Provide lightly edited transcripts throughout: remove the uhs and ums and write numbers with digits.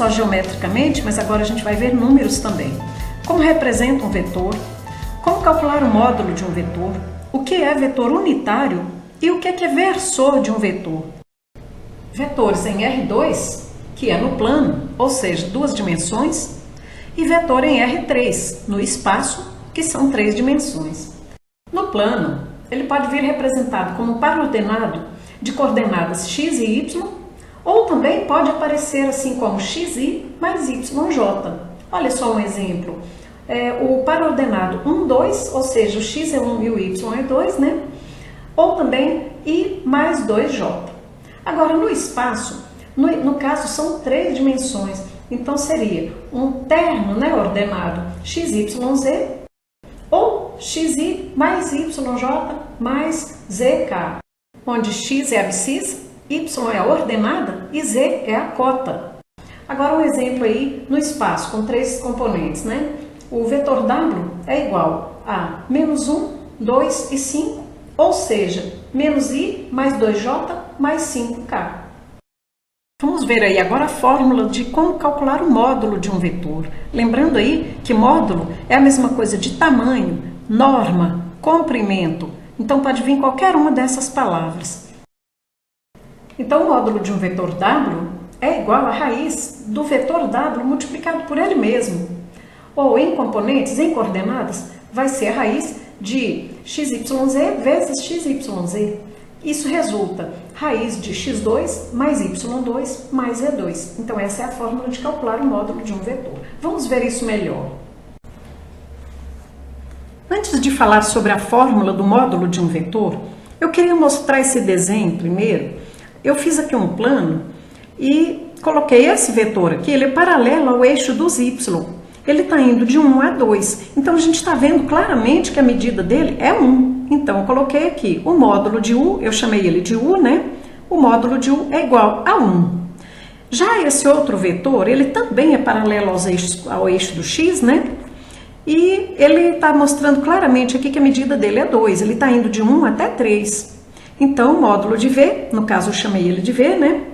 só geometricamente, mas agora a gente vai ver números também. Como representa um vetor, como calcular o módulo de um vetor, o que é vetor unitário e o que é versor de um vetor. Vetores em R2, que é no plano, ou seja, 2 dimensões, e vetor em R3, no espaço, que são 3 dimensões. No plano, ele pode vir representado como parordenado de coordenadas x e y, ou também pode aparecer assim como xi mais yj. Olha só um exemplo. O parordenado 1, 2, ou seja, o x é 1 e o y é 2, né? Ou também i mais 2j. Agora, no espaço, no caso, são 3 dimensões. Então, seria um terno, né, ordenado xyz ou xi mais yj mais zk, onde x é a abscissa, y é a ordenada e z é a cota. Agora, um exemplo aí no espaço, com 3 componentes, né? O vetor W é igual a menos 1, 2 e 5, ou seja, menos i mais 2j mais 5k. Vamos ver aí agora a fórmula de como calcular o módulo de um vetor. Lembrando aí que módulo é a mesma coisa de tamanho, norma, comprimento. Então pode vir qualquer uma dessas palavras. Então o módulo de um vetor W é igual à raiz do vetor W multiplicado por ele mesmo. Ou em componentes, em coordenadas, vai ser a raiz de xyz vezes xyz. Isso resulta raiz de x2 mais y2 mais z2. Então essa é a fórmula de calcular o módulo de um vetor. Vamos ver isso melhor. Antes de falar sobre a fórmula do módulo de um vetor, eu queria mostrar esse desenho primeiro. Eu fiz aqui um plano e coloquei esse vetor aqui, ele é paralelo ao eixo dos y. Ele está indo de 1 a 2. Então, a gente está vendo claramente que a medida dele é 1. Então, eu coloquei aqui o módulo de U, eu chamei ele de U, né? O módulo de U é igual a 1. Já esse outro vetor, ele também é paralelo ao eixo do x, né? E ele está mostrando claramente aqui que a medida dele é 2. Ele está indo de 1 até 3. Então, o módulo de V, no caso eu chamei ele de V, né?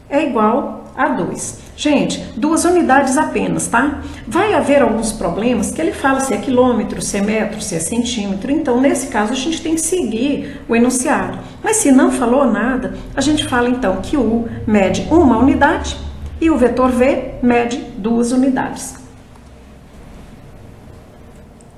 É igual a 2. Gente, 2 unidades apenas, tá? Vai haver alguns problemas que ele fala se é quilômetro, se é metro, se é centímetro. Então, nesse caso, a gente tem que seguir o enunciado. Mas se não falou nada, a gente fala então que o U mede 1 unidade e o vetor V mede 2 unidades.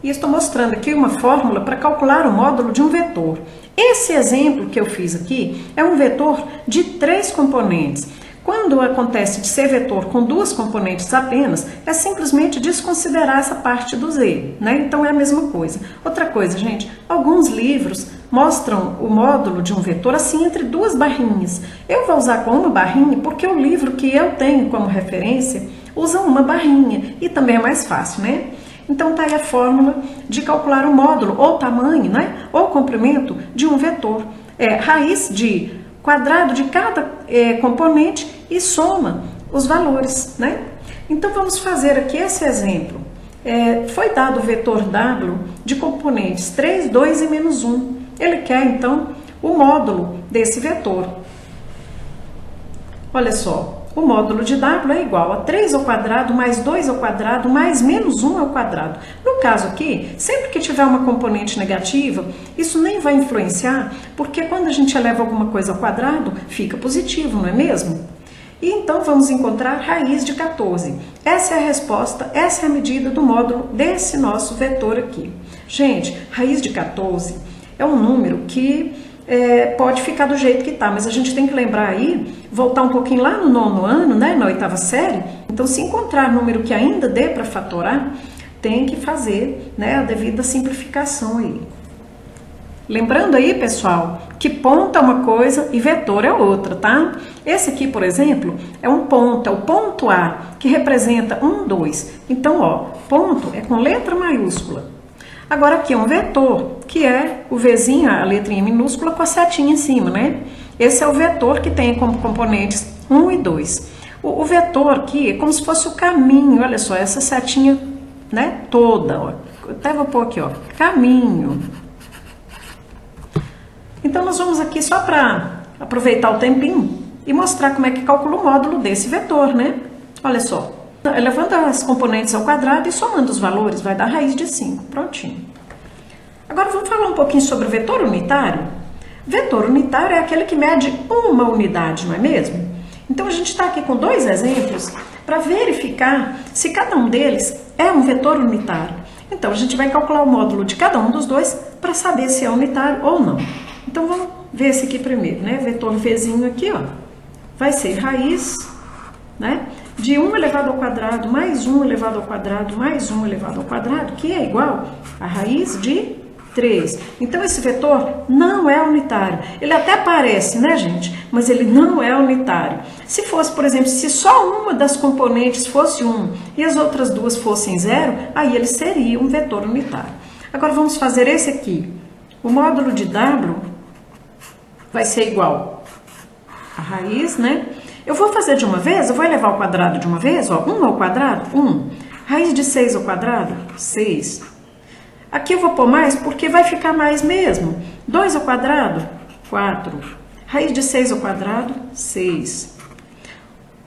E estou mostrando aqui uma fórmula para calcular o módulo de um vetor. Esse exemplo que eu fiz aqui é um vetor de 3 componentes. Quando acontece de ser vetor com 2 componentes apenas, é simplesmente desconsiderar essa parte do z, né? Então é a mesma coisa. Outra coisa, gente, alguns livros mostram o módulo de um vetor assim entre 2 barrinhas. Eu vou usar com uma barrinha porque o livro que eu tenho como referência usa uma barrinha e também é mais fácil, né? Então tá aí a fórmula de calcular o módulo ou tamanho, né? Ou comprimento de um vetor. É raiz de quadrado de cada componente e soma os valores, né? Então, vamos fazer aqui esse exemplo. Foi dado o vetor W de componentes 3, 2 e menos 1. Ele quer, então, o módulo desse vetor. Olha só, o módulo de W é igual a 3 ao quadrado mais 2 ao quadrado mais menos 1 ao quadrado. No caso aqui, sempre que tiver uma componente negativa, isso nem vai influenciar, porque quando a gente eleva alguma coisa ao quadrado, fica positivo, não é mesmo? E então vamos encontrar raiz de 14. Essa é a resposta, essa é a medida do módulo desse nosso vetor aqui. Gente, raiz de 14 é um número que pode ficar do jeito que está, mas a gente tem que lembrar aí, voltar um pouquinho lá no 9º ano, né, na 8ª série. Então, se encontrar número que ainda dê para fatorar, tem que fazer, né, a devida simplificação aí. Lembrando aí, pessoal, que ponto é uma coisa e vetor é outra, tá? Esse aqui, por exemplo, é um ponto, é o ponto A, que representa 1, 2. Então, ó, ponto é com letra maiúscula. Agora aqui é um vetor, que é o Vzinho, a letrinha minúscula com a setinha em cima, né? Esse é o vetor que tem como componentes 1 e 2. O vetor aqui é como se fosse o caminho, olha só, essa setinha, né, toda, ó. Até vou pôr aqui, ó, caminho. Então, nós vamos aqui só para aproveitar o tempinho e mostrar como é que calcula o módulo desse vetor, né? Olha só, elevando as componentes ao quadrado e somando os valores, vai dar raiz de 5. Prontinho. Agora vamos falar um pouquinho sobre o vetor unitário. Vetor unitário é aquele que mede uma unidade, não é mesmo? Então a gente está aqui com dois exemplos para verificar se cada um deles é um vetor unitário. Então a gente vai calcular o módulo de cada um dos dois para saber se é unitário ou não. Então vamos ver esse aqui primeiro, né? Vetor Vzinho aqui, ó, vai ser raiz, né, de 1 elevado ao quadrado mais 1 elevado ao quadrado mais 1 elevado ao quadrado, que é igual a raiz de 3. Então esse vetor não é unitário. Ele até parece, né, gente? Mas ele não é unitário. Se fosse, por exemplo, se só uma das componentes fosse 1 e as outras duas fossem 0, aí ele seria um vetor unitário. Agora vamos fazer esse aqui. O módulo de W vai ser igual a raiz, né? Eu vou fazer de uma vez, eu vou elevar ao quadrado de uma vez, ó, 1 ao quadrado, 1. Raiz de 6 ao quadrado, 6. Aqui eu vou pôr mais porque vai ficar mais mesmo. 2 ao quadrado, 4. Raiz de 6 ao quadrado, 6.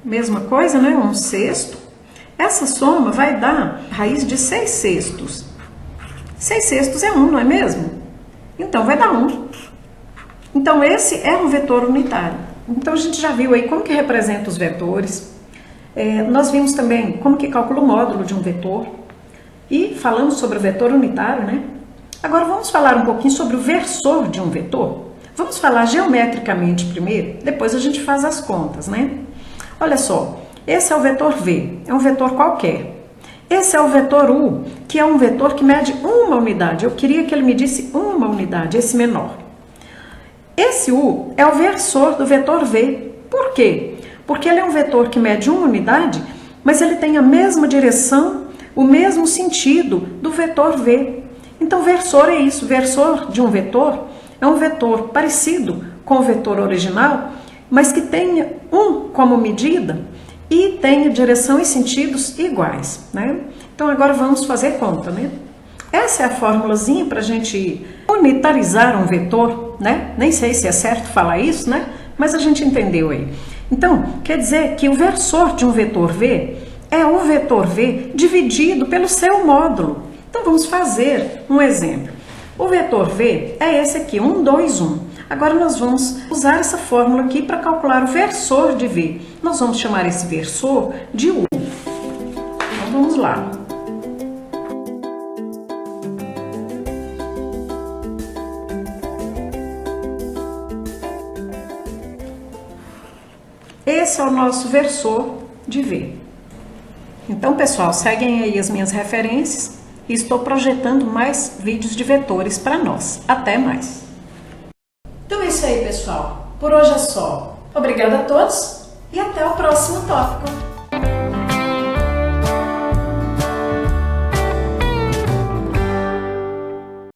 Mesma coisa, né? 1 sexto. Essa soma vai dar raiz de 6 sextos. 6 sextos é 1, não é mesmo? Então vai dar 1. Então esse é um vetor unitário. Então a gente já viu aí como que representa os vetores. Nós vimos também como que calcula o módulo de um vetor. E falamos sobre o vetor unitário, né? Agora vamos falar um pouquinho sobre o versor de um vetor. Vamos falar geometricamente primeiro, depois a gente faz as contas, né? Olha só, esse é o vetor V, é um vetor qualquer. Esse é o vetor U, que é um vetor que mede uma unidade. Eu queria que ele medisse uma unidade, esse menor. Esse U é o versor do vetor V. Por quê? Porque ele é um vetor que mede uma unidade, mas ele tem a mesma direção, o mesmo sentido do vetor V. Então, versor é isso. Versor de um vetor é um vetor parecido com o vetor original, mas que tenha um como medida e tenha direção e sentidos iguais, né? Então, agora vamos fazer conta, né? Essa é a formulazinha para a gente unitarizar um vetor, né? Nem sei se é certo falar isso, né? Mas a gente entendeu aí. Então, quer dizer que o versor de um vetor V é o vetor V dividido pelo seu módulo. Então, vamos fazer um exemplo. O vetor V é esse aqui, 1, 2, 1. Agora, nós vamos usar essa fórmula aqui para calcular o versor de V. Nós vamos chamar esse versor de U. Então, vamos lá. Esse é o nosso versor de V. Então, pessoal, seguem aí as minhas referências e estou projetando mais vídeos de vetores para nós. Até mais! Então é isso aí, pessoal. Por hoje é só. Obrigada a todos e até o próximo tópico.